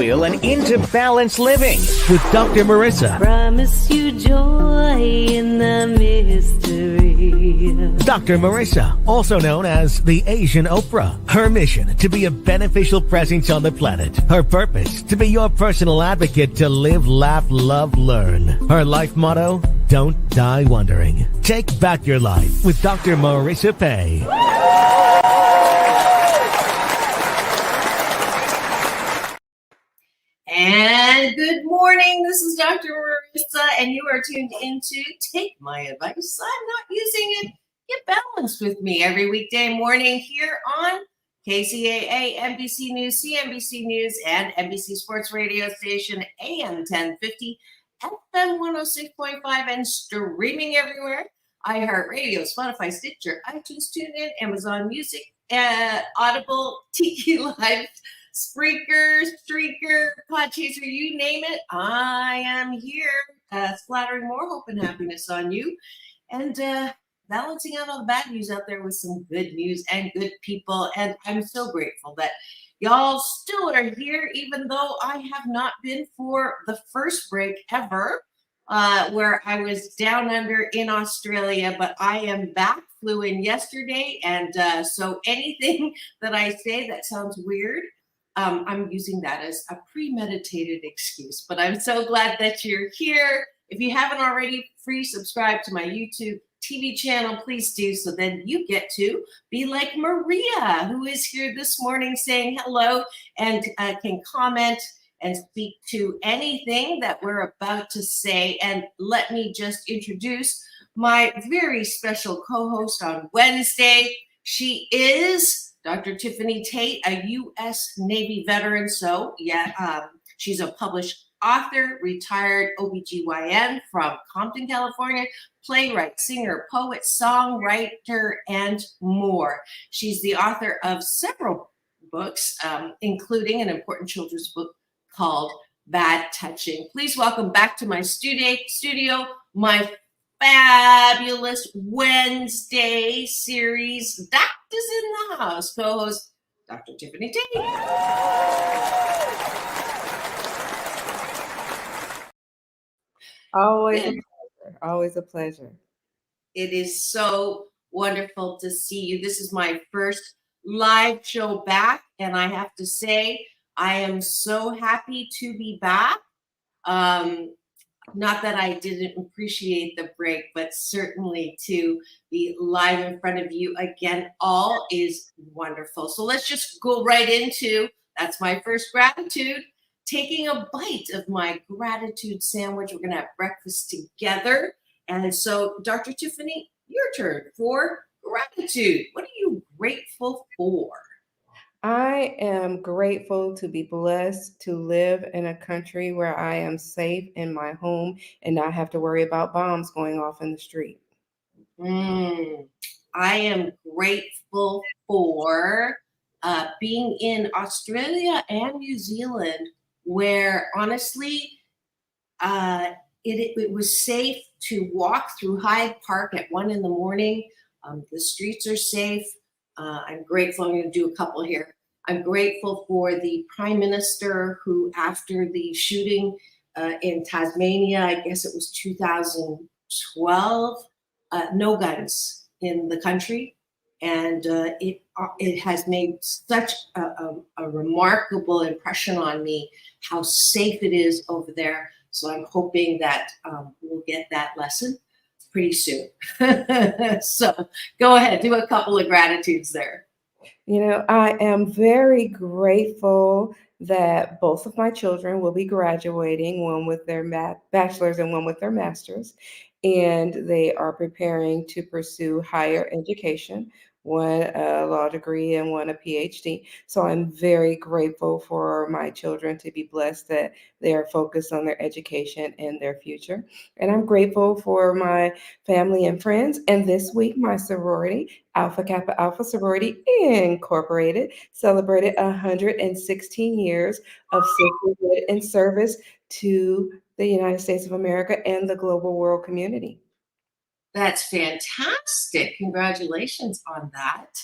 And into balanced living with Dr. Marissa. Promise you joy in the mystery. Dr. Marissa, also known as the Asian Oprah. Her mission, to be a beneficial presence on the planet. Her purpose, to be your personal advocate to live, laugh, love, learn. Her life motto, don't die wondering. Take back your life with Dr. Marissa Pay. And good morning. This is Dr. Marissa, and you are tuned into Take My Advice. I'm not using it. Get balanced with me every weekday morning here on KCAA, NBC News, CNBC News, and NBC Sports Radio Station, AM 1050, FM 106.5, and streaming everywhere. iHeartRadio, Spotify, Stitcher, iTunes, TuneIn, Amazon Music, Audible, Tiki Live, Spreaker, Streaker, Podchaser, you name it. I am here splattering more hope and happiness on you and balancing out all the bad news out there with some good news and good people. And I'm so grateful that y'all still are here, even though I have not been for the first break ever, where I was down under in Australia, but I am back. Flew in yesterday. And so anything that I say that sounds weird, I'm using that as a premeditated excuse, but I'm so glad that you're here. If you haven't already, free subscribe to my YouTube TV channel, please do, so then you get to be like Maria, who is here this morning saying hello and can comment and speak to anything that we're about to say. And let me just introduce my very special co-host on Wednesday. She is Dr. Tiffanie Tate, a U.S. Navy veteran. So, she's a published author, retired OBGyn from Compton, California, playwright, singer, poet, songwriter, and more. She's the author of several books, including an important children's book called Bad Touching. Please welcome back to my studio my fabulous Wednesday series, Doctors in the House, co-host Dr. Tiffanie Tate. Always a pleasure. It is so wonderful to see you. This is my first live show back, and I have to say, I am so happy to be back. Not that I didn't appreciate the break, but certainly to be live in front of you again, all is wonderful. So let's just go right into, that's my first gratitude, taking a bite of my gratitude sandwich. We're going to have breakfast together. And so, Dr. Tiffanie, your turn for gratitude. What are you grateful for? I am grateful to be blessed to live in a country where I am safe in my home and not have to worry about bombs going off in the street. I am grateful for being in Australia and New Zealand, where honestly, it was safe to walk through Hyde Park at 1 a.m. The streets are safe. I'm grateful. I'm going to do a couple here. I'm grateful for the Prime Minister who, after the shooting in Tasmania, I guess it was 2012, no guns in the country. And it has made such a remarkable impression on me how safe it is over there. So I'm hoping that we'll get that lesson pretty soon. So go ahead, do a couple of gratitudes there. You know, I am very grateful that both of my children will be graduating, one with their bachelor's and one with their master's, and they are preparing to pursue higher education, one a law degree and one a PhD. So I'm very grateful for my children to be blessed that they are focused on their education and their future. And I'm grateful for my family and friends. And this week, my sorority, Alpha Kappa Alpha Sorority Incorporated, celebrated 116 years of sisterhood and service to the United States of America and the global world community. That's fantastic. Congratulations on that.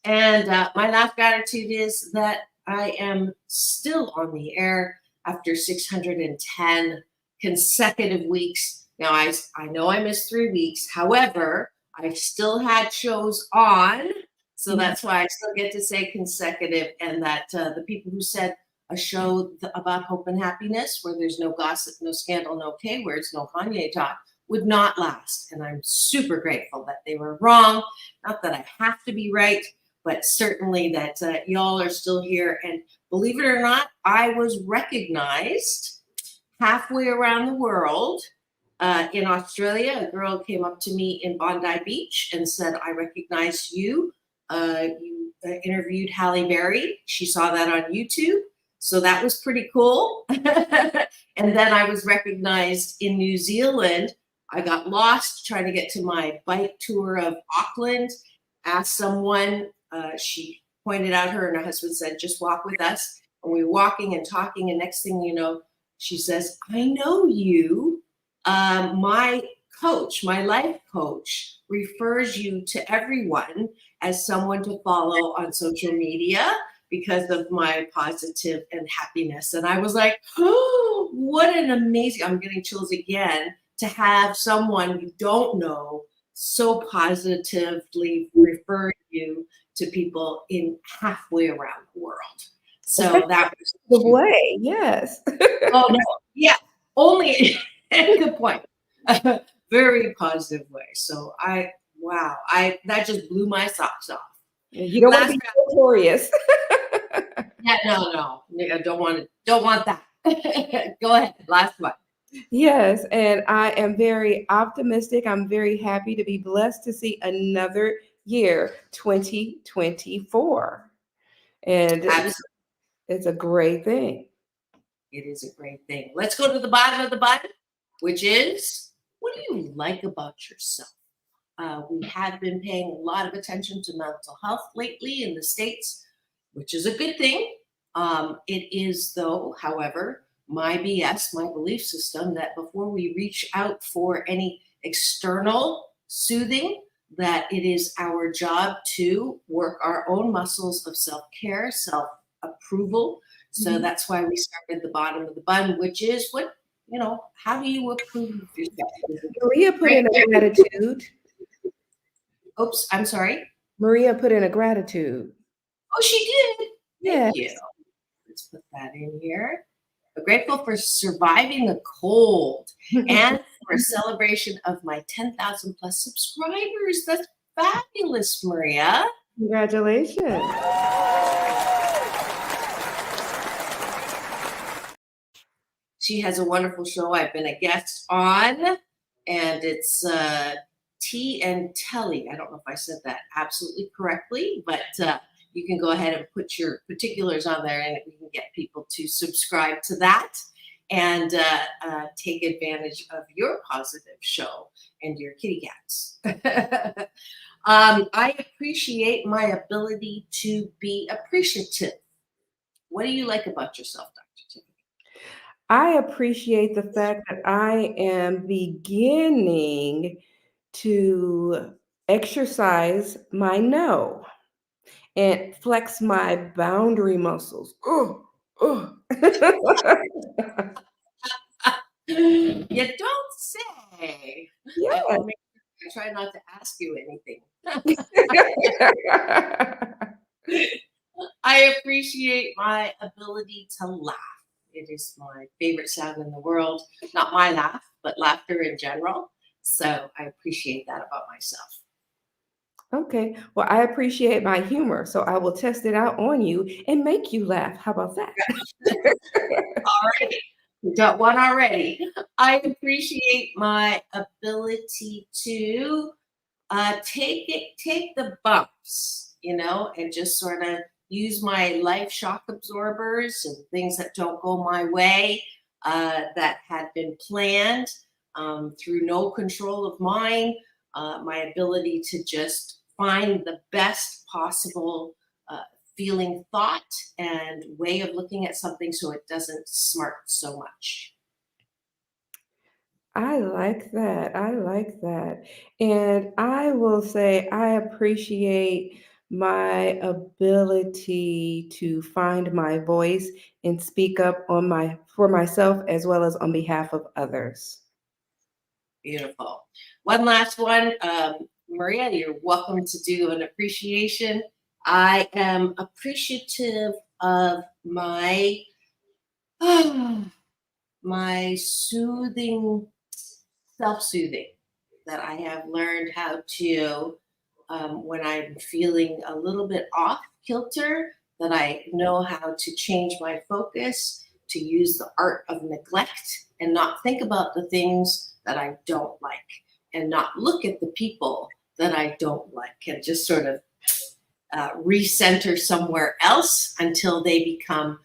And my last gratitude is that I am still on the air after 610 consecutive weeks. Now, I know I missed 3 weeks. However, I still had shows on. So that's why I still get to say consecutive. And that the people who said a show about hope and happiness, where there's no gossip, no scandal, no K words, no Kanye talk, would not last. And I'm super grateful that they were wrong. Not that I have to be right, but certainly that y'all are still here. And believe it or not, I was recognized halfway around the world. In Australia, a girl came up to me in Bondi Beach and said, I recognize you. You interviewed Halle Berry. She saw that on YouTube. So that was pretty cool. And then I was recognized in New Zealand. I got lost trying to get to my bike tour of Auckland. Asked someone, she pointed out her and her husband said, just walk with us. And we were walking and talking. And next thing you know, she says, I know you. My coach, my life coach, refers you to everyone as someone to follow on social media because of my positive and happiness. And I was like, oh, what an amazing, I'm getting chills again, to have someone you don't know so positively refer you to people in halfway around the world. So that was the way, yes. Oh no, yeah, only good point. Very positive way. So wow, that just blew my socks off. You don't want to be notorious. Yeah, no, I don't want that. Go ahead, last one. Yes, and I am very optimistic. I'm very happy to be blessed to see another year, 2024. And Absolutely. it's a great thing. It is a great thing. Let's go to the bottom of the button, which is, what do you like about yourself? We have been paying a lot of attention to mental health lately in the States, which is a good thing. It is, though, however, my BS, my belief system, that before we reach out for any external soothing, that it is our job to work our own muscles of self-care, self-approval. So that's why we started the bottom of the bun, which is how do you approve yourself? Maria put in a gratitude. Oops, I'm sorry. Maria put in a gratitude. Oh, she did. Thank Yes. you. Let's put that in here. I'm grateful for surviving the cold and for a celebration of my 10,000 plus subscribers. That's fabulous, Maria. Congratulations. She has a wonderful show I've been a guest on, and it's Tea and Telly. I don't know if I said that absolutely correctly, but you can go ahead and put your particulars on there and we can get people to subscribe to that and take advantage of your positive show and your kitty cats. I appreciate my ability to be appreciative. What do you like about yourself, Dr. Tiffanie? I appreciate the fact that I am beginning to exercise my no and flex my boundary muscles. You don't say. Yeah. I try not to ask you anything. I appreciate my ability to laugh. It is my favorite sound in the world. Not my laugh, but laughter in general. So I appreciate that about myself. Okay. Well, I appreciate my humor, so I will test it out on you and make you laugh. How about that? All right. We got one already. I appreciate my ability to take the bumps, and just sort of use my life shock absorbers and things that don't go my way, that had been planned through no control of mine. My ability to just find the best possible feeling, thought, and way of looking at something so it doesn't smart so much. I like that. I like that. And I will say I appreciate my ability to find my voice and speak up for myself as well as on behalf of others. Beautiful. One last one. Maria, you're welcome to do an appreciation. I am appreciative of my my soothing, self-soothing that I have learned how to, when I'm feeling a little bit off kilter, that I know how to change my focus, to use the art of neglect and not think about the things that I don't like and not look at the people that I don't like and just sort of recenter somewhere else until they become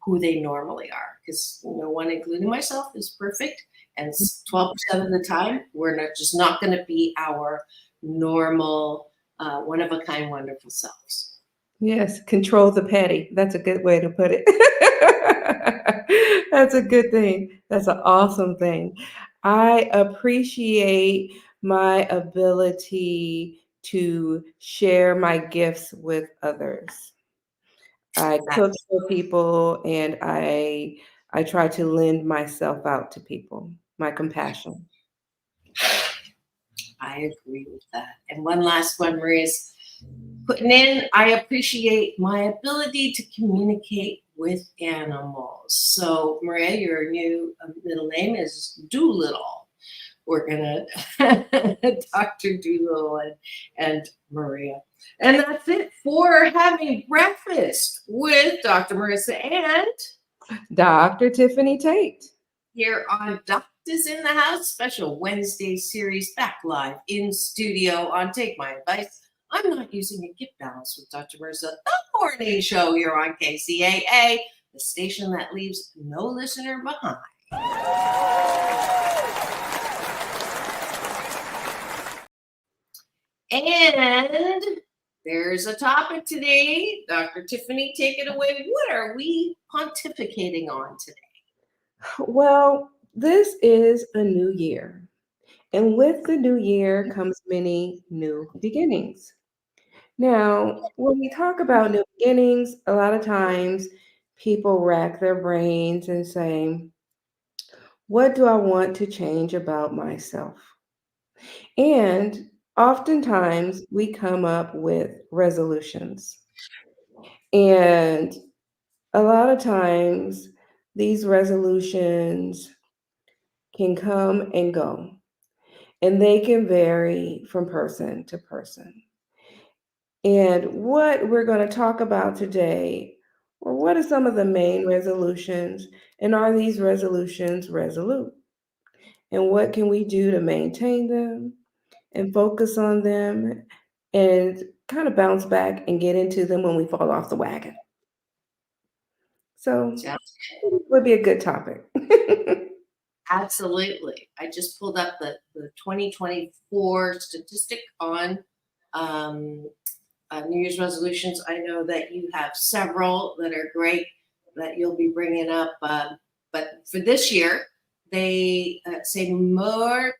who they normally are. Because no one, including myself, is perfect. And 12% of the time, we're not going to be our normal, one-of-a-kind, wonderful selves. Yes, control the petty. That's a good way to put it. That's a good thing. That's an awesome thing. I appreciate my ability to share my gifts with others. I cook for people and I try to lend myself out to people, my compassion. I agree with that. And one last one, Maria's putting in, I appreciate my ability to communicate with animals. So, Maria, your new middle name is Doolittle. We're going to Dr. Doolittle and Maria. And that's it for having breakfast with Dr. Marissa and Dr. Tiffanie Tate. Here on Doctas in the House, special Wednesday series, back live in studio on Take My Advice. I'm not using a gift balance with Dr. Marissa, the morning show here on KCAA, the station that leaves no listener behind. And there's a topic today. Dr. Tiffanie, take it away. What are we pontificating on today? Well, this is a new year. And with the new year comes many new beginnings. Now, when we talk about new beginnings, a lot of times people rack their brains and say, what do I want to change about myself? And oftentimes we come up with resolutions. And a lot of times these resolutions can come and go, and they can vary from person to person. And what we're going to talk about today, or what are some of the main resolutions, and are these resolutions resolute? And what can we do to maintain them and focus on them and kind of bounce back and get into them when we fall off the wagon? So it would be a good topic. Absolutely. I just pulled up the 2024 statistic on New Year's resolutions. I know that you have several that are great that you'll be bringing up. But for this year, they say more,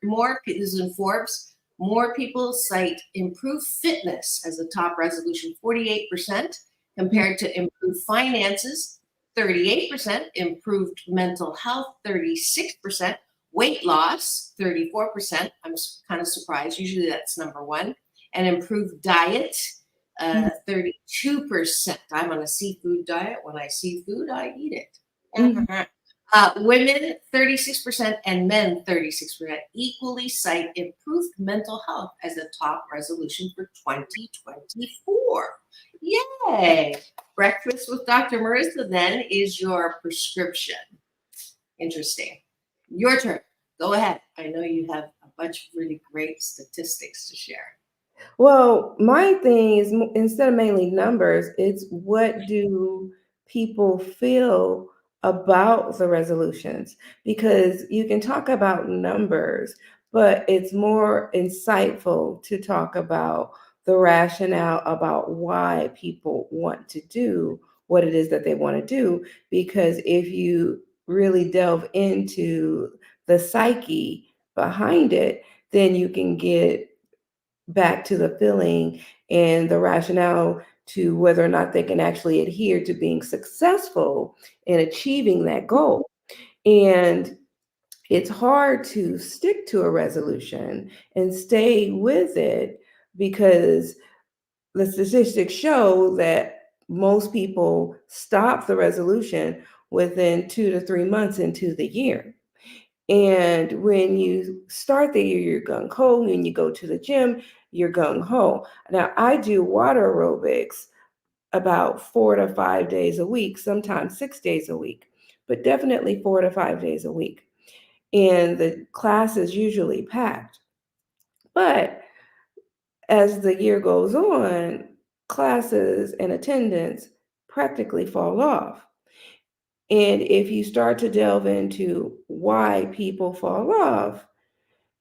this is in Forbes, more people cite improved fitness as a top resolution, 48%, compared to improved finances, 38%, improved mental health, 36%, weight loss, 34%. I'm kind of surprised. Usually that's number one. And improved diet, 32%. I'm on a seafood diet. When I see food, I eat it. Women, 36%, and men, 36%, equally cite improved mental health as a top resolution for 2024. Yay! Breakfast with Dr. Marissa, then, is your prescription. Interesting. Your turn. Go ahead. I know you have a bunch of really great statistics to share. Well, my thing is, instead of mainly numbers, it's what do people feel about the resolutions? Because you can talk about numbers, but it's more insightful to talk about the rationale about why people want to do what it is that they want to do. Because if you really delve into the psyche behind it, then you can get back to the feeling and the rationale to whether or not they can actually adhere to being successful in achieving that goal. And it's hard to stick to a resolution and stay with it because the statistics show that most people stop the resolution within 2 to 3 months into the year. And when you start the year, you're gung ho. When you go to the gym, you're gung ho. Now, I do water aerobics about 4 to 5 days a week, sometimes 6 days a week, but definitely 4 to 5 days a week. And the class is usually packed. But as the year goes on, classes and attendance practically fall off. And if you start to delve into why people fall off,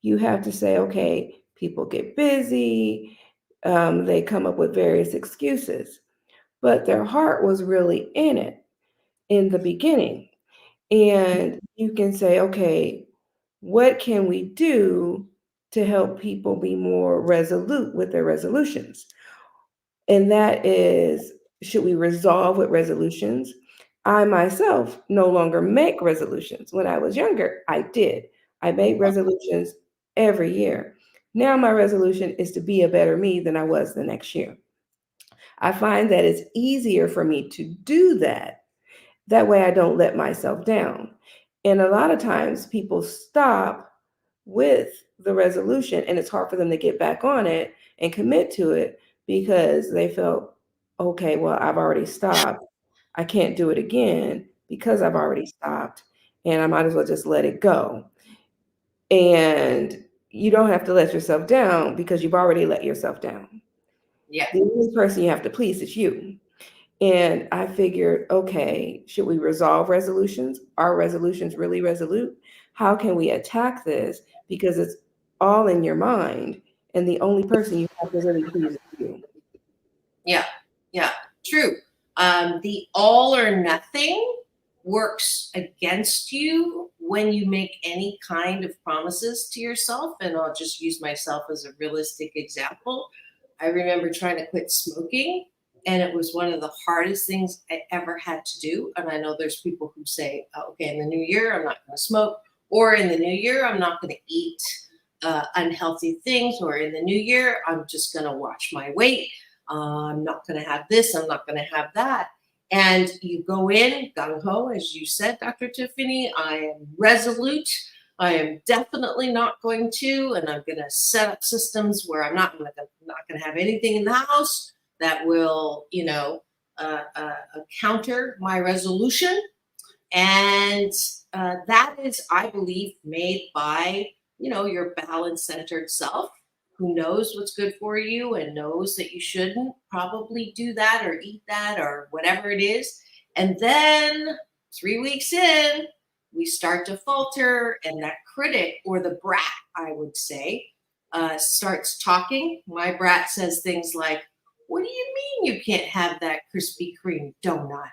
you have to say, okay, people get busy, they come up with various excuses, but their heart was really in it in the beginning. And you can say, okay, what can we do to help people be more resolute with their resolutions? And that is, should we resolve with resolutions? I myself no longer make resolutions. When I was younger, I did. I made resolutions every year. Now my resolution is to be a better me than I was the next year. I find that it's easier for me to do that. That way I don't let myself down. And a lot of times people stop with the resolution and it's hard for them to get back on it and commit to it because they felt, okay, well, I've already stopped. I can't do it again because I've already stopped and I might as well just let it go. And you don't have to let yourself down because you've already let yourself down. Yeah. The only person you have to please is you. And I figured, okay, should we resolve resolutions? Are resolutions really resolute? How can we attack this? Because it's all in your mind, and the only person you have to really please is you. Yeah. Yeah. True. The all or nothing works against you when you make any kind of promises to yourself. And I'll just use myself as a realistic example. I remember trying to quit smoking, and it was one of the hardest things I ever had to do. And I know there's people who say, oh, okay, in the new year, I'm not going to smoke, or in the new year, I'm not going to eat unhealthy things, or in the new year, I'm just going to watch my weight. I'm not going to have this, I'm not going to have that. And you go in gung ho, as you said, Dr. Tiffanie. I am resolute. I am definitely not going to, and I'm going to set up systems where I'm not going to have anything in the house that will, counter my resolution. And that is, I believe, made by, your balance-centered self who knows what's good for you and knows that you shouldn't probably do that or eat that or whatever it is. And then 3 weeks in, we start to falter, and that critic, or the brat, I would say, starts talking. My brat says things like, what do you mean you can't have that Krispy Kreme donut?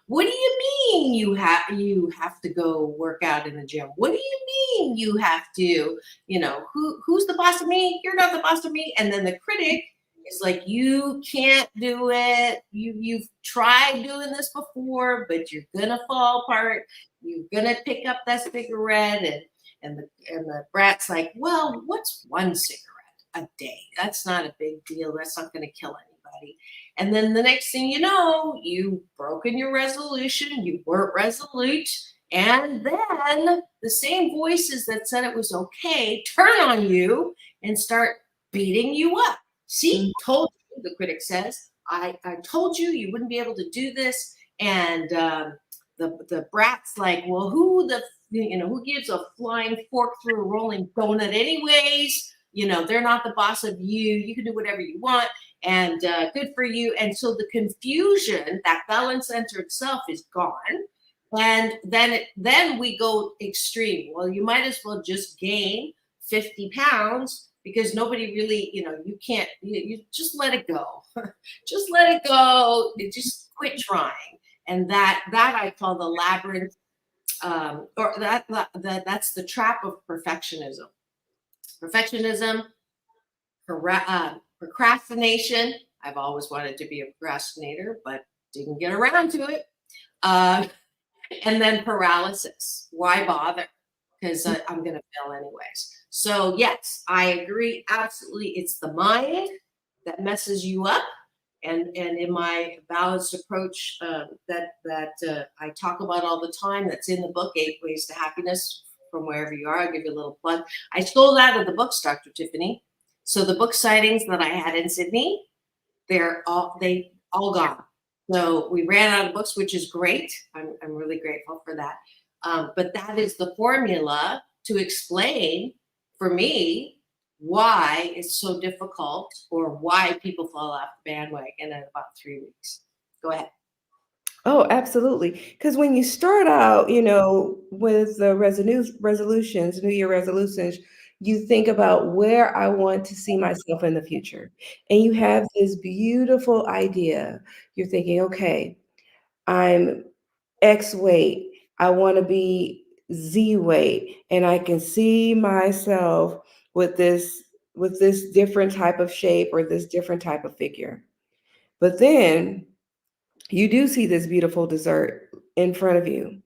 What do you mean you have to go work out in the gym? What do you mean you have to, who's the boss of me? You're not the boss of me. And then the critic is like, you can't do it. You've tried doing this before, but you're gonna fall apart. You're gonna pick up that cigarette, and the brat's like, well, what's one cigarette a day? That's not a big deal. That's not gonna kill anybody. And then the next thing you know, you've broken your resolution. You weren't resolute. And then the same voices that said it was okay turn on you and start beating you up. See, told you, the critic says, I told you you wouldn't be able to do this. And the brat's like, well, who gives a flying fork through a rolling donut anyways? They're not the boss of you. You can do whatever you want, and good for you. And so the confusion, that balance-centered self, is gone. And then we go extreme. Well, you might as well just gain 50 pounds because nobody really, you can't, you just let it go. Just let it go. Just quit trying. And that I call the labyrinth, or that's the trap of perfectionism. Perfectionism procrastination. I've always wanted to be a procrastinator, but didn't get around to it. And then paralysis. Why bother? Because I'm going to fail anyways. So yes, I agree. Absolutely. It's the mind that messes you up. And in my balanced approach that I talk about all the time, that's in the book, 8 Ways to Happiness from Wherever You Are. I'll give you a little plug. I stole that of the books, Dr. Tiffanie. So the book sightings that I had in Sydney, they all gone. So we ran out of books, which is great. I'm really grateful for that. But that is the formula to explain for me why it's so difficult or why people fall off the bandwagon in about 3 weeks. Go ahead. Oh, absolutely. Because when you start out, with the resolutions, New Year resolutions, you think about where I want to see myself in the future. And you have this beautiful idea. You're thinking, okay, I'm X weight. I want to be Z weight. And I can see myself with this different type of shape or this different type of figure. But then you do see this beautiful dessert in front of you.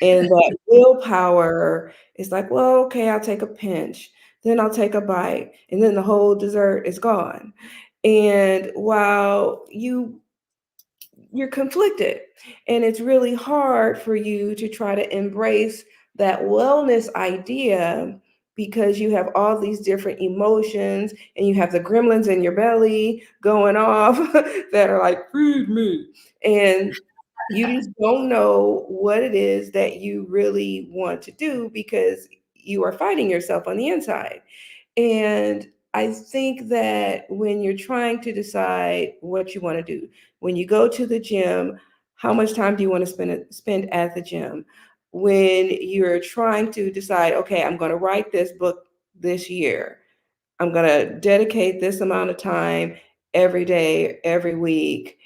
And that willpower is like, well, okay, I'll take a pinch, then I'll take a bite, and then the whole dessert is gone. And while you're conflicted, and it's really hard for you to try to embrace that wellness idea because you have all these different emotions and you have the gremlins in your belly going off that are like, feed me. And you just don't know what it is that you really want to do because you are fighting yourself on the inside. And I think that when you're trying to decide what you want to do, when you go to the gym, how much time do you want to spend at the gym? When you're trying to decide, okay, I'm going to write this book this year. I'm going to dedicate this amount of time every day, every week,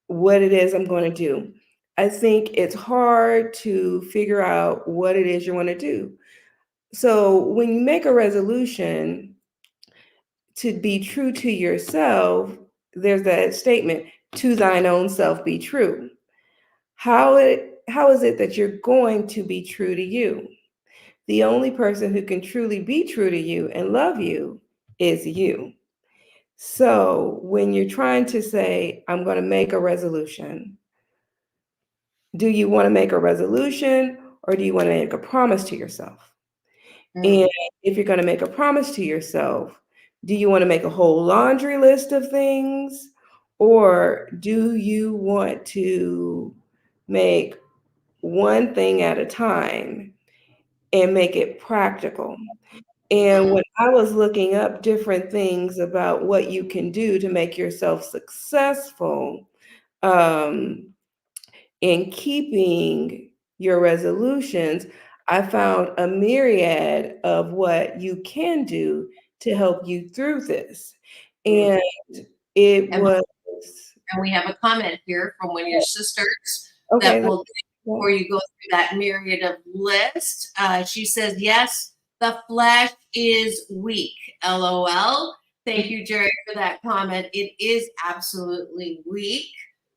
what it is I'm going to do. I think it's hard to figure out what it is you want to do. So when you make a resolution to be true to yourself, there's that statement, to thine own self be true. How is it that you're going to be true to you? The only person who can truly be true to you and love you is you. So when you're trying to say, I'm going to make a resolution, do you want to make a resolution or do you want to make a promise to yourself? And if you're going to make a promise to yourself, do you want to make a whole laundry list of things? Or do you want to make one thing at a time and make it practical? And when I was looking up different things about what you can do to make yourself successful in keeping your resolutions, I found a myriad of what you can do to help you through this. And it And was we have a comment here from one of your sisters okay. that will, before you go through that myriad of list, she says, yes, the flesh is weak. LOL. Thank you, Jerry, for that comment. It is absolutely weak.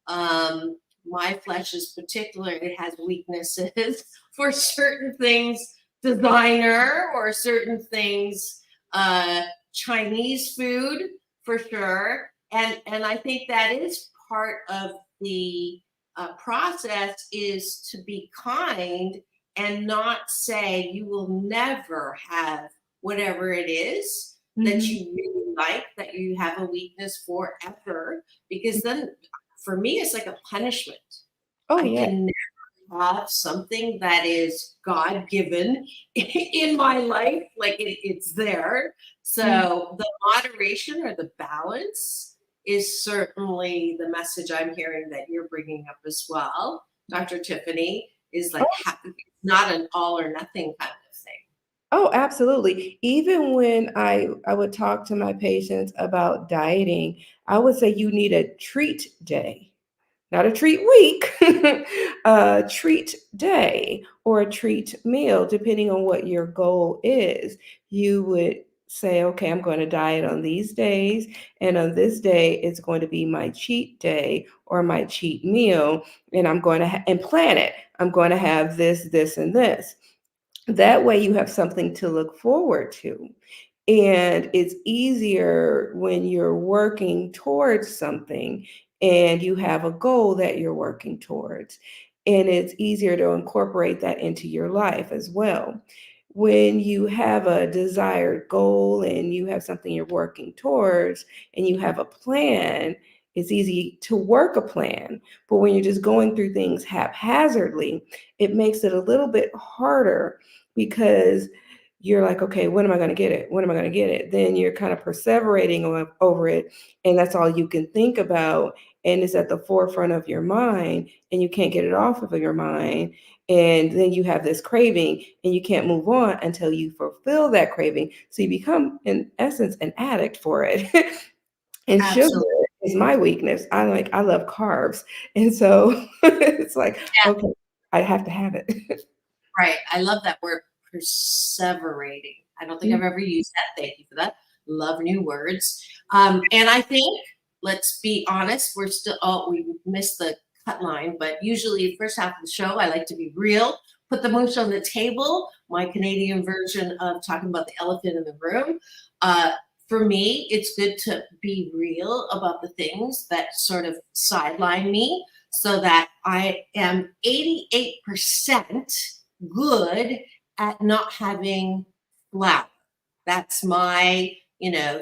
My flesh is particular. It has weaknesses for certain things, designer, or certain things, Chinese food for sure. And I think that is part of the process, is to be kind and not say you will never have whatever it is that you really like, that you have a weakness for ever, because then for me, it's like a punishment. I can never have something that is God-given in my life, like it's there. So the moderation or the balance is certainly the message I'm hearing that you're bringing up as well, Dr. Tiffanie, is like not an all or nothing kind of thing. Oh, absolutely. Even when I would talk to my patients about dieting, I would say you need a treat day, not a treat week, a treat day or a treat meal, depending on what your goal is. You would say, okay, I'm going to diet on these days, and on this day, it's going to be my cheat day or my cheat meal, and I'm going to and plan it. I'm going to have this, this, and this. That way, you have something to look forward to. And it's easier when you're working towards something and you have a goal that you're working towards. And it's easier to incorporate that into your life as well. When you have a desired goal and you have something you're working towards and you have a plan, it's easy to work a plan. But when you're just going through things haphazardly, it makes it a little bit harder because you're like, okay, when am I going to get it? When am I going to get it? Then you're kind of perseverating over it. And that's all you can think about. And it's at the forefront of your mind and you can't get it off of your mind. And then you have this craving and you can't move on until you fulfill that craving. So you become, in essence, an addict for it. And sugar Absolutely. is my weakness. I love carbs. And so it's like, Yeah. okay, I have to have it. Right. I love that word, perseverating. I don't think I've ever used that. Thank you for that. Love new words. And I think, let's be honest, we're still, we missed the cut line, but usually the first half of the show, I like to be real, put the mooch on the table, my Canadian version of talking about the elephant in the room. For me, it's good to be real about the things that sort of sideline me so that I am 88% good at not having flour. That's my,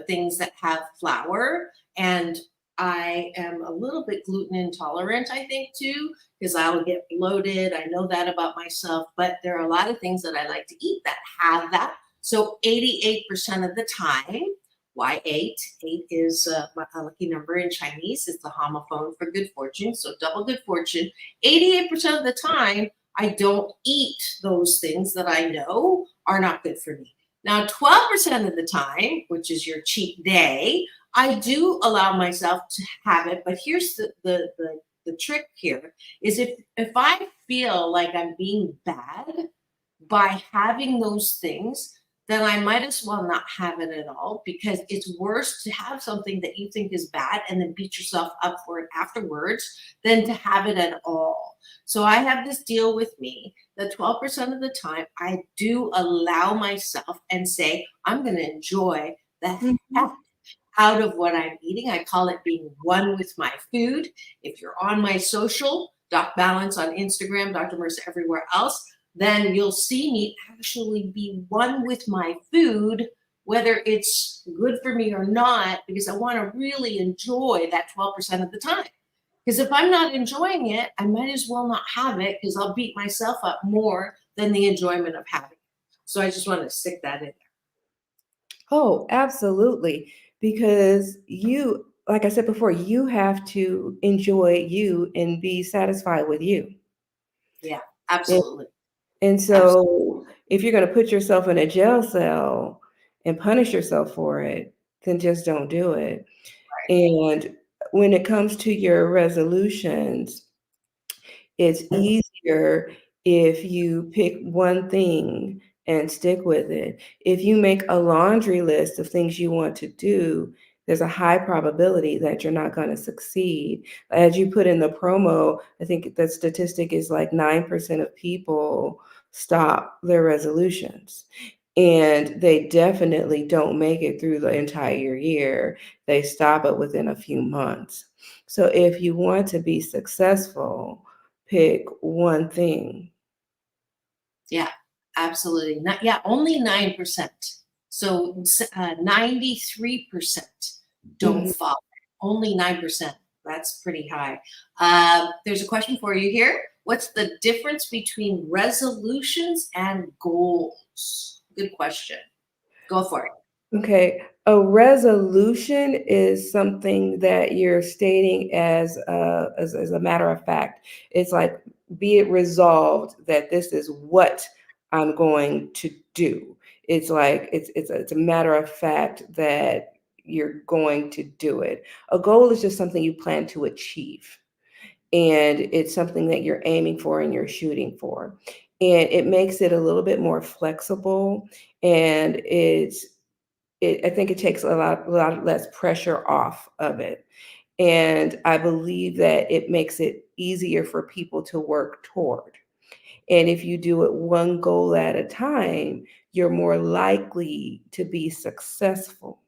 things that have flour. And I am a little bit gluten intolerant, I think, too, because I'll get bloated. I know that about myself, but there are a lot of things that I like to eat that have that. So 88% of the time, why 8? 8 is a lucky number in Chinese. It's the homophone for good fortune. So double good fortune. 88% of the time, I don't eat those things that I know are not good for me. Now, 12% of the time, which is your cheat day, I do allow myself to have it. But here's the trick here is if I feel like I'm being bad by having those things, then I might as well not have it at all, because it's worse to have something that you think is bad and then beat yourself up for it afterwards than to have it at all. So I have this deal with me that 12% of the time I do allow myself and say, I'm going to enjoy the heck out of what I'm eating. I call it being one with my food. If you're on my social, Doc Balance on Instagram, Dr. Marissa everywhere else, then you'll see me actually be one with my food, whether it's good for me or not, because I want to really enjoy that 12% of the time. Because if I'm not enjoying it, I might as well not have it, because I'll beat myself up more than the enjoyment of having it. So I just want to stick that in there. Oh, absolutely. Because you, like I said before, you have to enjoy you and be satisfied with you. Yeah, absolutely. And so if you're going to put yourself in a jail cell and punish yourself for it, then just don't do it. Right. And when it comes to your resolutions, it's easier if you pick one thing and stick with it. If you make a laundry list of things you want to do, there's a high probability that you're not going to succeed. As you put in the promo, I think the statistic is like 9% of people stop their resolutions. And they definitely don't make it through the entire year. They stop it within a few months. So if you want to be successful, pick one thing. Yeah, absolutely. Only 9%. So 93% don't Mhm. follow. Only 9%. That's pretty high. There's a question for you here. What's the difference between resolutions and goals? Good question. Go for it. Okay. A resolution is something that you're stating as a matter of fact. It's like, be it resolved that this is what I'm going to do. It's like it's a matter of fact that you're going to do it. A goal is just something you plan to achieve, and it's something that you're aiming for and you're shooting for. And it makes it a little bit more flexible, and it's I think it takes a lot less pressure off of it. And I believe that it makes it easier for people to work toward. And if you do it one goal at a time, you're more likely to be successful.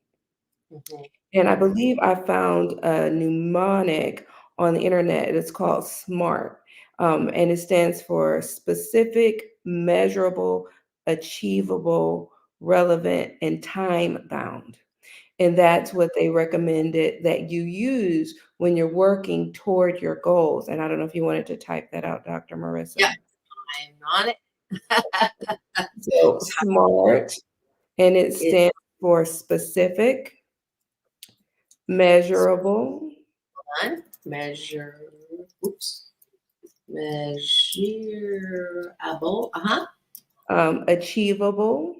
Mhm. And I believe I found a mnemonic on the internet. It's called SMART, and it stands for specific, measurable, achievable, relevant, and time bound. And that's what they recommended that you use when you're working toward your goals. And I don't know if you wanted to type that out, Dr. Yeah, Marissa. I'm on it. So So SMART, and it it's stands for specific, measurable, one oops, measurable, achievable,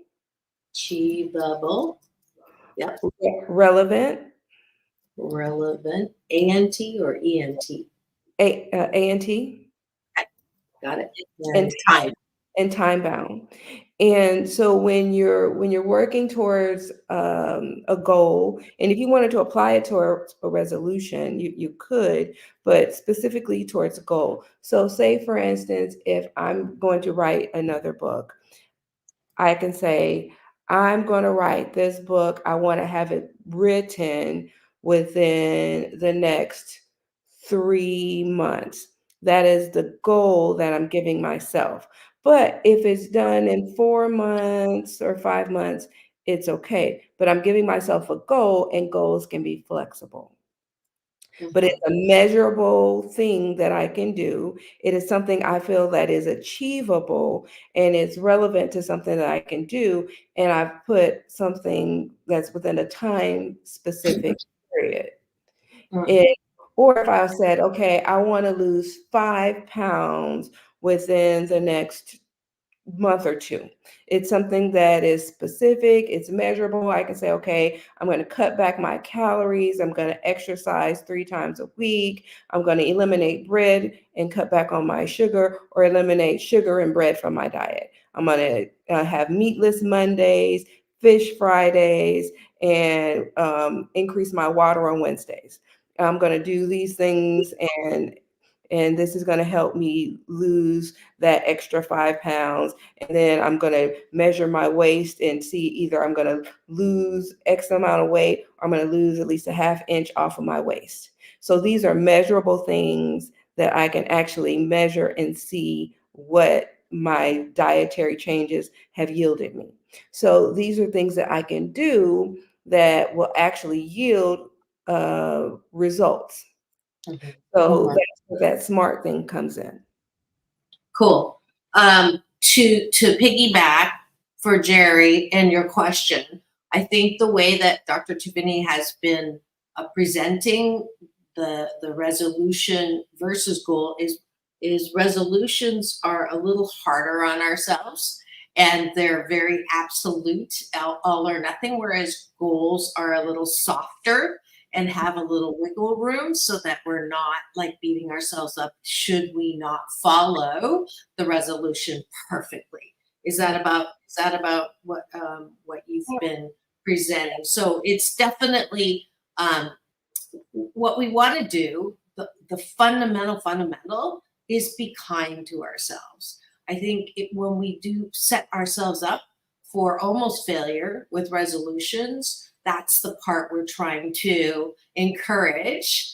achievable, yep, relevant, relevant, A-N-T or E-N-T? A&T, Got it. and And time. time bound. And so when you're working towards a goal, and if you wanted to apply it towards a resolution, you could, but specifically towards a goal. So say, for instance, if I'm going to write another book, I can say, I'm going to write this book. I want to have it written within the next 3 months. That is the goal that I'm giving myself. But if it's done in 4 months or 5 months, it's okay. But I'm giving myself a goal, and goals can be flexible. But it's a measurable thing that I can do. It is something I feel that is achievable, and it's relevant to something that I can do. And I've put something that's within a time specific period. Mhm. It, or if I said, okay, I want to lose 5 pounds within the next month or two. It's something that is specific, it's measurable. I can say, okay, I'm going to cut back my calories. I'm going to exercise 3 times a week. I'm going to eliminate bread and cut back on my sugar, or eliminate sugar and bread from my diet. I'm going to have meatless Mondays, fish Fridays, and increase my water on Wednesdays. I'm going to do these things, and this is going to help me lose that extra 5 pounds. And then I'm going to measure my waist and see, either I'm going to lose X amount of weight, or I'm going to lose at least a half inch off of my waist. So these are measurable things that I can actually measure and see what my dietary changes have yielded me. So these are things that I can do that will actually yield results. Mhm. So Mhm. that's where that SMART thing comes in. Cool. To piggyback for Jerry and your question, I think the way that Dr. Tiffanie has been presenting the resolution versus goal is resolutions are a little harder on ourselves, and they're very absolute, all or nothing, whereas goals are a little softer and have a little wiggle room, so that we're not like beating ourselves up should we not follow the resolution perfectly. Is that about what you've been presenting? So it's definitely what we want to do. The fundamental is be kind to ourselves. I think when we do set ourselves up for almost failure with resolutions, that's the part we're trying to encourage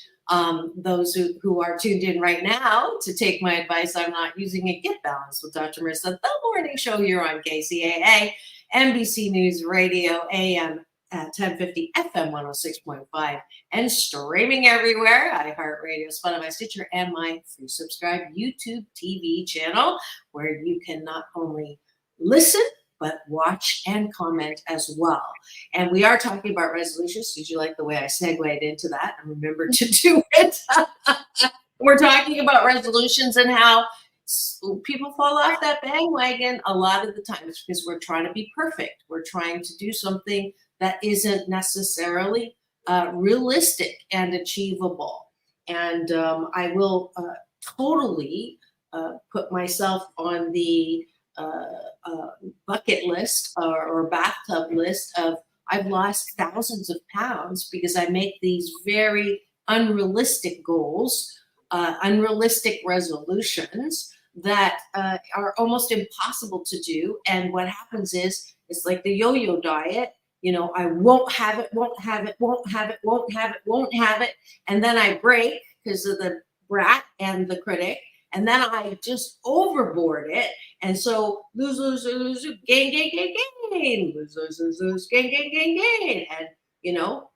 those who are tuned in right now to take my advice. I'm not using it. Get balanced with Dr. Marissa, the morning show here on KCAA, NBC News Radio, AM 1050, FM 106.5, and streaming everywhere. iHeartRadio, Spotify, Stitcher, and my free subscribe YouTube TV channel, where you can not only listen, but watch and comment as well. And we are talking about resolutions. Did you like the way I segued into that? And remember to do it. We're talking about resolutions and how people fall off that bandwagon a lot of the times because we're trying to be perfect. We're trying to do something that isn't necessarily realistic and achievable. And I will totally put myself on the bucket list or bathtub list of I've lost thousands of pounds because I make these very unrealistic goals, unrealistic resolutions that are almost impossible to do. And what happens is, it's like the yo-yo diet. I won't have it, won't have it, won't have it, won't have it, won't have it. And then I break because of the brat and the critic. And then I just overboard it. And so lose, lose, lose, lose, gain, gain, gain, gain, lose, lose, lose, lose, gain, gain, gain, gain. And,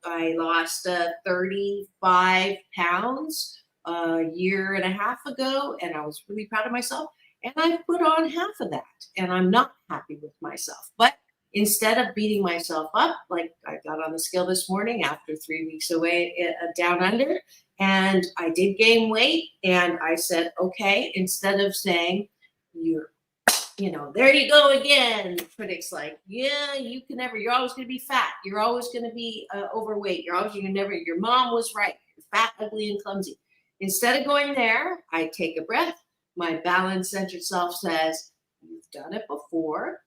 I lost 35 pounds a year and a half ago, and I was really proud of myself. And I put on half of that, and I'm not happy with myself. But instead of beating myself up, like I got on the scale this morning after 3 weeks away down under, and I did gain weight, and I said, okay, instead of saying, there you go again. The critic's like, yeah, you're always going to be fat. You're always going to be overweight. Your mom was right. You're fat, ugly, and clumsy. Instead of going there, I take a breath. My balance-centered self says, you've done it before.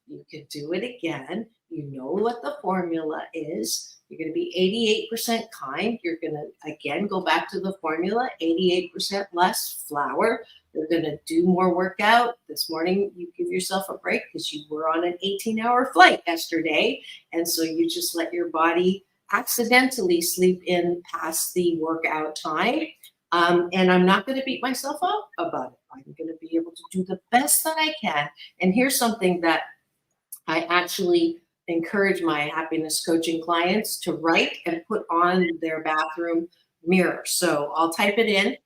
You can do it again. You know what the formula is. You're going to be 88% kind. You're going to, again, go back to the formula, 88% less flour. You're going to do more workout. This morning, you give yourself a break because you were on an 18-hour flight yesterday. And so you just let your body accidentally sleep in past the workout time. And I'm not going to beat myself up about it. I'm going to be able to do the best that I can. And here's something that I actually encourage my happiness coaching clients to write and put on their bathroom mirror. So I'll type it in,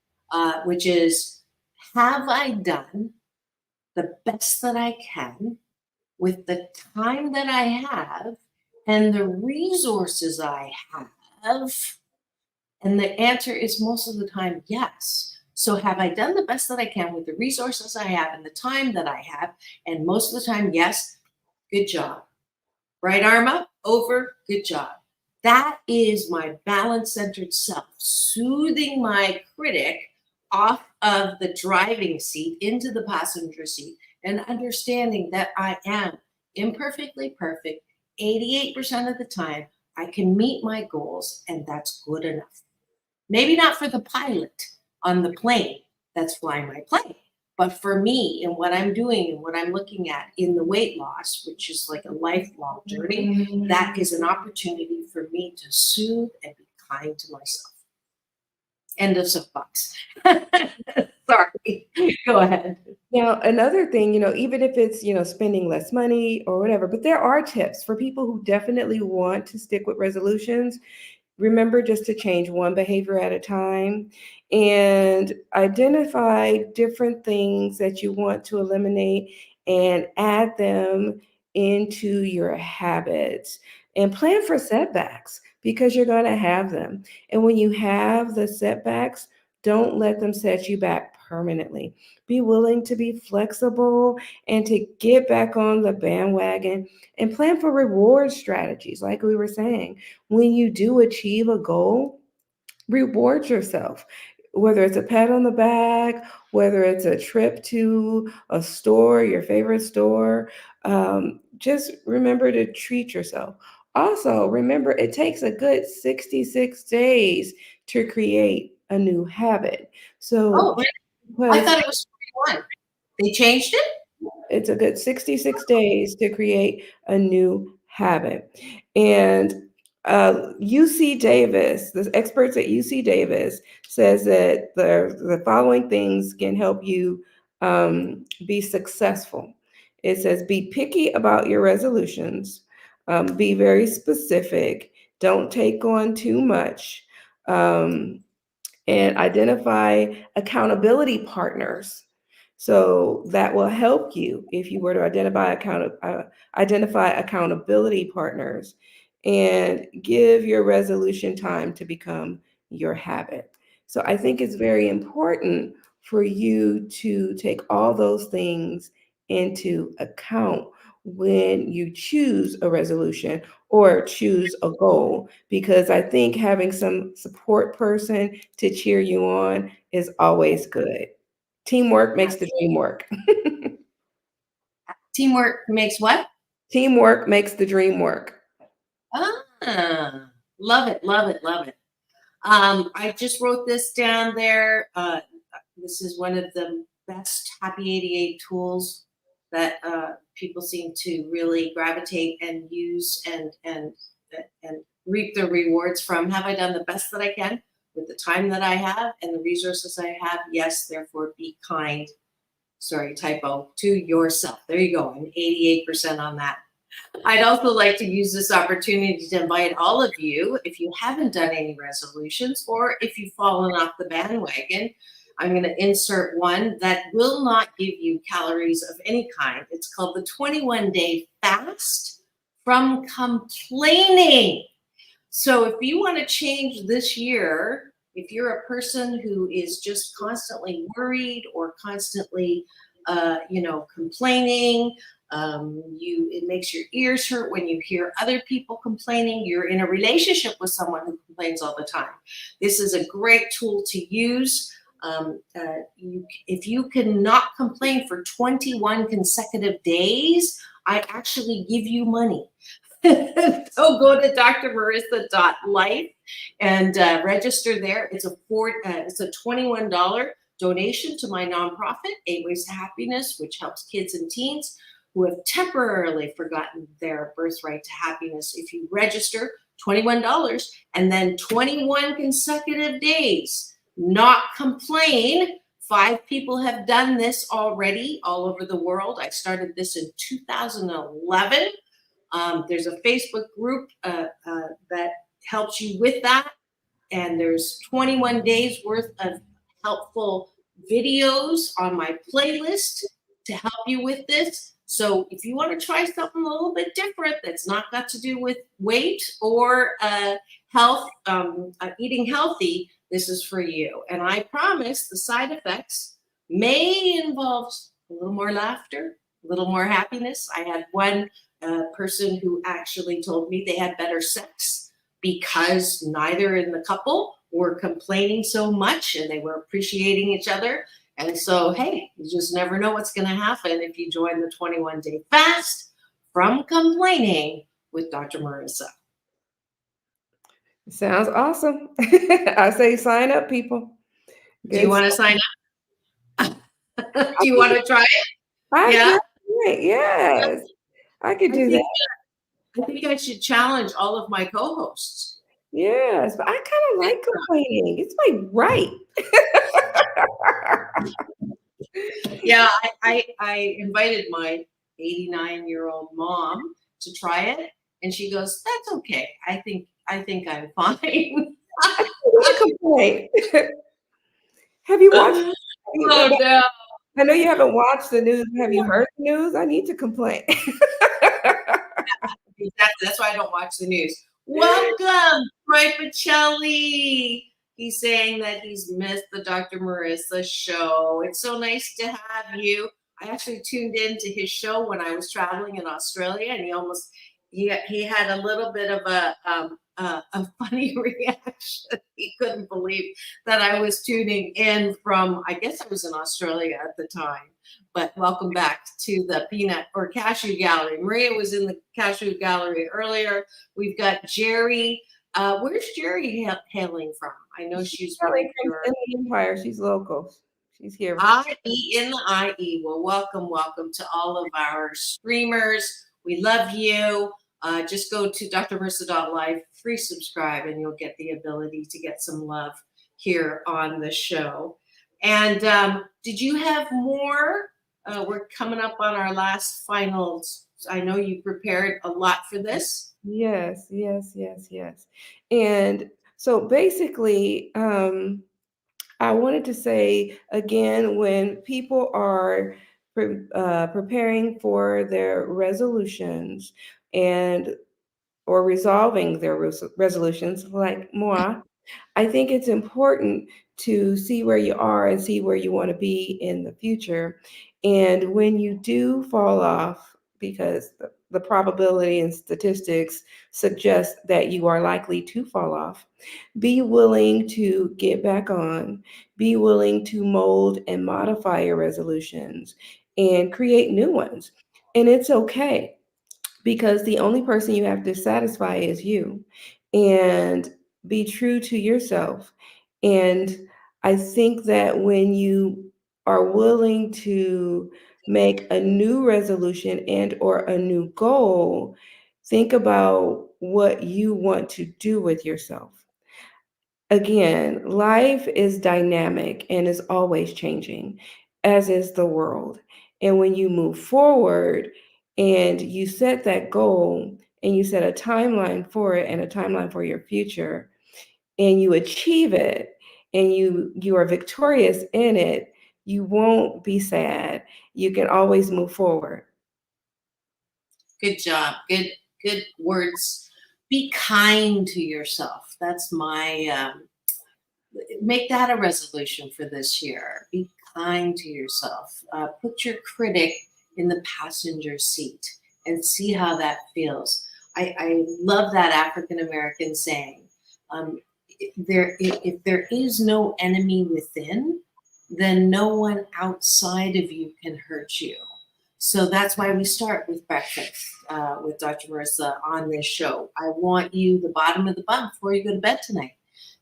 which is, have I done the best that I can with the time that I have and the resources I have? And the answer is most of the time, yes. So have I done the best that I can with the resources I have and the time that I have? And most of the time, yes. Good job. Right arm up, over, good job. That is my balance-centered self, soothing my critic off of the driving seat into the passenger seat and understanding that I am imperfectly perfect 88% of the time. I can meet my goals, and that's good enough. Maybe not for the pilot on the plane that's flying my plane. But for me and what I'm doing and what I'm looking at in the weight loss, which is like a lifelong journey, that is an opportunity for me to soothe and be kind to myself. End of soapbox. Sorry. Go ahead. Now, another thing, even if it's, spending less money or whatever, but there are tips for people who definitely want to stick with resolutions. Remember just to change one behavior at a time and identify different things that you want to eliminate and add them into your habits and plan for setbacks because you're going to have them. And when you have the setbacks, don't let them set you back permanently. Be willing to be flexible and to get back on the bandwagon and plan for reward strategies, like we were saying. When you do achieve a goal, reward yourself, whether it's a pat on the back, whether it's a trip to a store, your favorite store. Just remember to treat yourself. Also, remember it takes a good 66 days to create a new habit. So, I thought it was 21. They changed it? It's a good 66 days to create a new habit. And UC Davis, the experts at UC Davis says that the following things can help you be successful. It says, be picky about your resolutions, be very specific, don't take on too much, and identify accountability partners. So that will help you if you were to identify accountability partners and give your resolution time to become your habit. So I think it's very important for you to take all those things into account when you choose a resolution or choose a goal, because I think having some support person to cheer you on is always good. Teamwork makes the dream work. Teamwork makes what? Teamwork makes the dream work. Love it, love it, love it. I just wrote this down there. This is one of the best Happy 88 tools that people seem to really gravitate and use and reap the rewards from. Have I done the best that I can with the time that I have and the resources I have? Yes, therefore be kind. Sorry, typo, to yourself. There you go. I'm 88% on that. I'd also like to use this opportunity to invite all of you, if you haven't done any resolutions or if you've fallen off the bandwagon, I'm going to insert one that will not give you calories of any kind. It's called the 21-day fast from complaining. So if you want to change this year, if you're a person who is just constantly worried or constantly, complaining, it makes your ears hurt when you hear other people complaining. You're in a relationship with someone who complains all the time. This is a great tool to use. If you cannot complain for 21 consecutive days, I actually give you money. So go to drmarissa.life and register there. It's a $21 donation to my nonprofit, 8 Ways to Happiness, which helps kids and teens who have temporarily forgotten their birthright to happiness. If you register, $21, and then 21 consecutive days, not complain. 5 people have done this already all over the world. I started this in 2011. There's a Facebook group that helps you with that. And there's 21 days worth of helpful videos on my playlist to help you with this. So if you want to try something a little bit different that's not got to do with weight or health, eating healthy, this is for you. And I promise the side effects may involve a little more laughter, a little more happiness. I had one person who actually told me they had better sex because neither in the couple were complaining so much and they were appreciating each other. And so, hey, you just never know what's going to happen if you join the 21-day fast from complaining with Dr. Marissa. Sounds awesome. I say sign up, people. Do you want to sign up? Do you want to try it? Yeah. Yes. I could do that. I think I should challenge all of my co-hosts. Yes, but I kind of like complaining. It's my right. Yeah, I invited my 89-year-old mom to try it, and she goes, "That's okay. I think I'm fine." I complain. Have you watched? Oh no! I know you haven't watched the news. Have you heard the news? I need to complain. Exactly. That's why I don't watch the news. Welcome, Troy Pacelli. He's saying that he's missed the Dr. Marissa show. It's so nice to have you. I actually tuned into his show when I was traveling in Australia, and he had a little bit of a funny reaction. He couldn't believe that I was tuning in from, I guess I was in Australia at the time. But welcome back to the Peanut or Cashew Gallery. Maria was in the Cashew Gallery earlier. We've got Jerry. Where's Jerry hailing from? I know she's from the Empire. She's local. She's here. IE in the IE. Well, welcome to all of our streamers. We love you. Just go to drmarissa.life, free subscribe, and you'll get the ability to get some love here on the show. And did you have more? We're coming up on our last finals. I know you prepared a lot for this. Yes. And so basically, I wanted to say again, when people are preparing for their resolutions or resolving their resolutions, like moi, I think it's important to see where you are and see where you want to be in the future. And when you do fall off, because the probability and statistics suggest that you are likely to fall off, be willing to get back on, be willing to mold and modify your resolutions and create new ones. And it's okay. because the only person you have to satisfy is you. And be true to yourself. And I think that when you are willing to make a new resolution and or a new goal, think about what you want to do with yourself. Again, life is dynamic and is always changing, as is the world. And when you move forward and you set that goal and you set a timeline for it and a timeline for your future, and you achieve it and you are victorious in it, you won't be sad. You can always move forward. Good job. Good words. Be kind to yourself. That's my make that a resolution for this year. Be kind to yourself. Put your critic in the passenger seat and see how that feels. I love that African American saying. If there is no enemy within, then no one outside of you can hurt you. So that's why we start with breakfast with Dr. Marissa on this show. I want you the bottom of the bun before you go to bed tonight.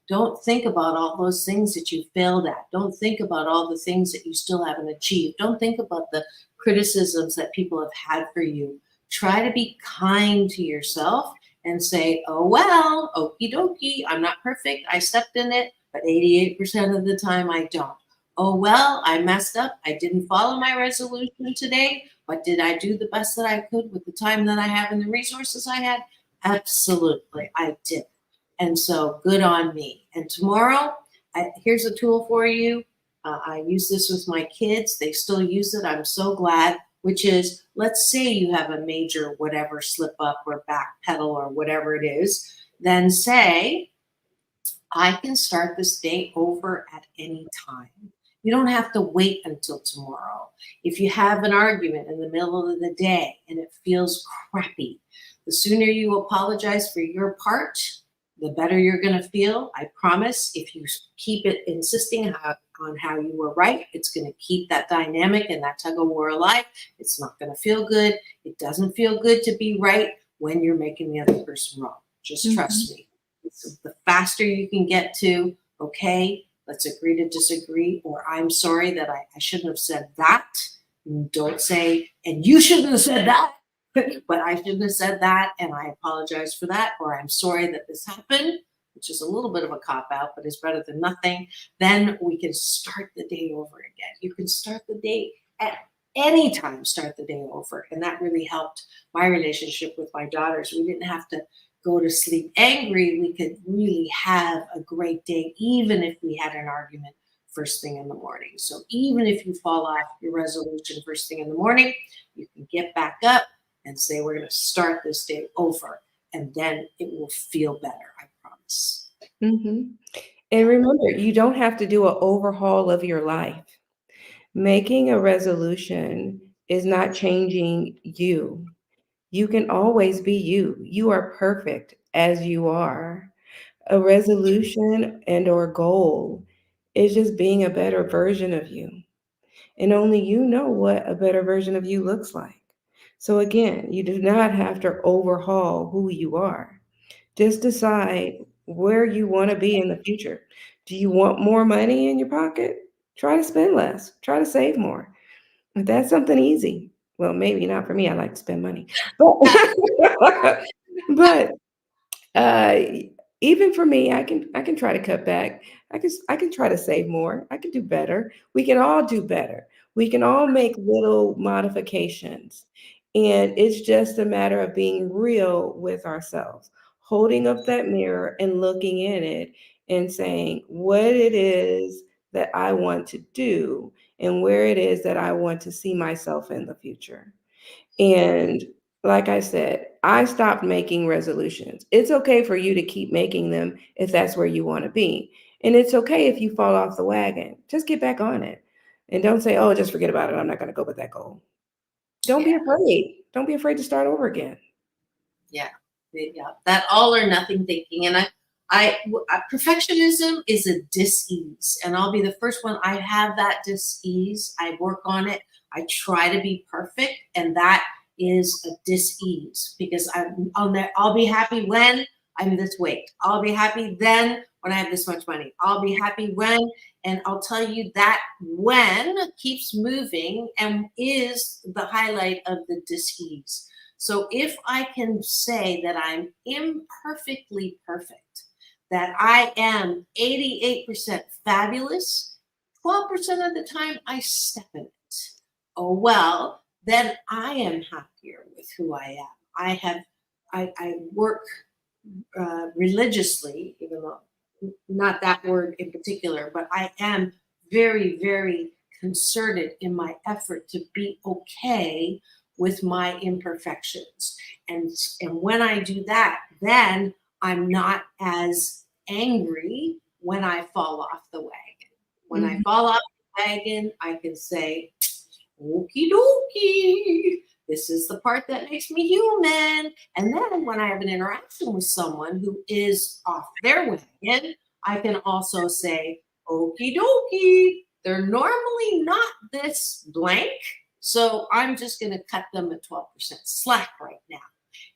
Don't think about all those things that you failed at. Don't think about all the things that you still haven't achieved. Don't think about the criticisms that people have had for you. Try to be kind to yourself and say, oh, well, okie dokie, I'm not perfect. I stepped in it, but 88% of the time I don't. Oh, well, I messed up. I didn't follow my resolution today, but did I do the best that I could with the time that I have and the resources I had? Absolutely, I did. And so good on me. And tomorrow, here's a tool for you. I use this with my kids. They still use it. I'm so glad, which is, let's say you have a major whatever slip up or back pedal or whatever it is, then say, I can start this day over at any time. You don't have to wait until tomorrow. If you have an argument in the middle of the day and it feels crappy, the sooner you apologize for your part, the better you're going to feel. I promise if you keep it insisting on how you were right, it's going to keep that dynamic and that tug of war alive. It's not going to feel good. It doesn't feel good to be right when you're making the other person wrong. Just trust me. The faster you can get to, okay, let's agree to disagree, or I'm sorry that I shouldn't have said that. Don't say, and you shouldn't have said that. But I shouldn't have said that, and I apologize for that, or I'm sorry that this happened, which is a little bit of a cop-out, but it's better than nothing. Then we can start the day over again. You can start the day at any time, start the day over. And that really helped my relationship with my daughters. We didn't have to go to sleep angry. We could really have a great day, even if we had an argument first thing in the morning. So even if you fall off your resolution first thing in the morning, you can get back up and say, we're going to start this day over, and then it will feel better, I promise. And remember, you don't have to do an overhaul of your life. Making a resolution is not changing you. You can always be you. You are perfect as you are. A resolution and or goal is just being a better version of you. And only you know what a better version of you looks like. So again, you do not have to overhaul who you are. Just decide where you want to be in the future. Do you want more money in your pocket? Try to spend less. Try to save more. If that's something easy. Well, maybe not for me. I like to spend money. But even for me, I can try to cut back. I can try to save more. I can do better. We can all do better. We can all make little modifications. And it's just a matter of being real with ourselves, holding up that mirror and looking in it and saying what it is that I want to do and where it is that I want to see myself in the future. And like I said, I stopped making resolutions. It's okay for you to keep making them if that's where you want to be. And it's okay if you fall off the wagon. Just get back on it. And don't say, oh, just forget about it. I'm not going to go with that goal. Don't be afraid. Don't be afraid to start over again. Yeah. That all or nothing thinking. And perfectionism is a dis-ease. And I'll be the first one. I have that dis-ease. I work on it. I try to be perfect. And that is a dis-ease, because I'll be happy when I'm this weight. I'll be happy then when I have this much money. I'll be happy when, and I'll tell you that when keeps moving and is the highlight of the dis-ease. So if I can say that I'm imperfectly perfect, that I am 88% fabulous, 12% of the time I step in it. Oh, well, then I am happier with who I am. I work religiously, even though not that word in particular, but I am very, very concerted in my effort to be okay with my imperfections. And when I do that, then I'm not as angry when I fall off the wagon. When I fall off the wagon, I can say, okie dokie, this is the part that makes me human. And then when I have an interaction with someone who is off their wagon, I can also say, okie dokie, they're normally not this blank, so I'm just going to cut them at 12% slack right now.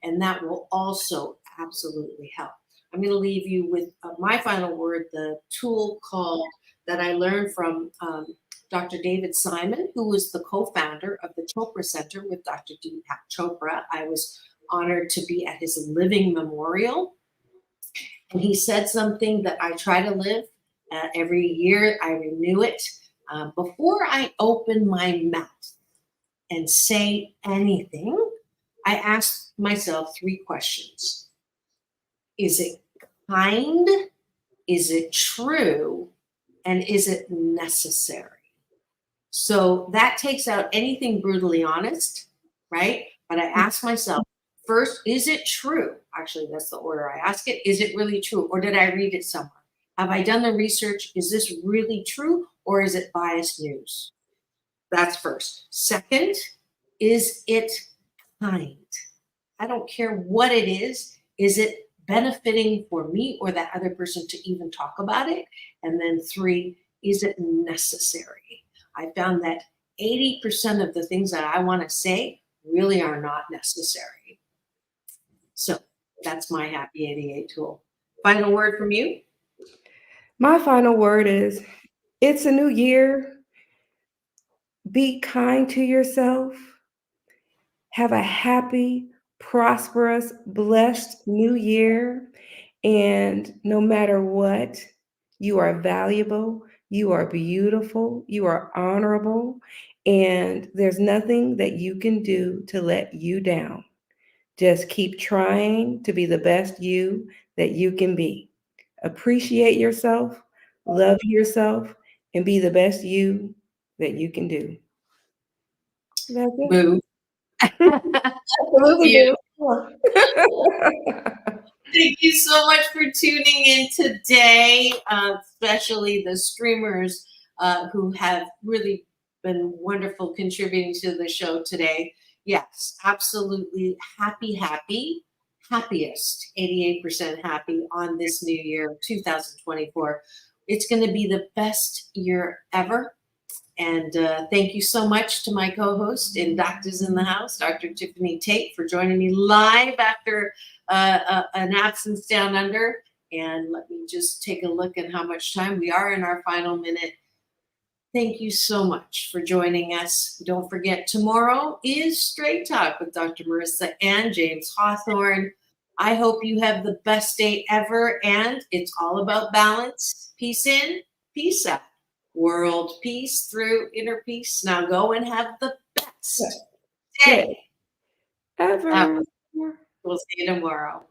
And that will also absolutely help. I'm going to leave you with my final word, the tool called that I learned from Dr. David Simon, who was the co-founder of the Chopra Center with Dr. Deepak Chopra. I was honored to be at his living memorial. And he said something that I try to live every year. I renew it. Before I open my mouth and say anything, I ask myself 3 questions. Is it kind? Is it true? And is it necessary? So that takes out anything brutally honest, right? But I ask myself, first, is it true? Actually, that's the order I ask it. Is it really true? Or did I read it somewhere? Have I done the research? Is this really true? Or is it biased news? That's first. Second, is it kind? I don't care what it is. Is it benefiting for me or that other person to even talk about it? And then 3, is it necessary? I found that 80% of the things that I want to say really are not necessary. So that's my Happy 88 tool. Final word from you? My final word is, it's a new year. Be kind to yourself. Have a happy, prosperous, blessed new year. And no matter what, you are valuable, you are beautiful, you are honorable, and there's nothing that you can do to let you down. Just keep trying to be the best you that you can be. Appreciate yourself, love yourself, and be the best you that you can do. That's it. Boo. Absolutely You. do. Thank you so much for tuning in today, especially the streamers who have really been wonderful contributing to the show today. Yes, absolutely happiest, 88% happy on this new year, 2024. It's going to be the best year ever. And thank you so much to my co-host in Doctors in the House, Dr. Tiffanie Tate, for joining me live after an absence down under. And let me just take a look at how much time we are in our final minute. Thank you so much for joining us. Don't forget, tomorrow is Straight Talk with Dr. Marissa and James Hawthorne. I hope you have the best day ever. And it's all about balance. Peace in, peace out. World peace through inner peace. Now go and have the best day Ever. ever. We'll see you tomorrow.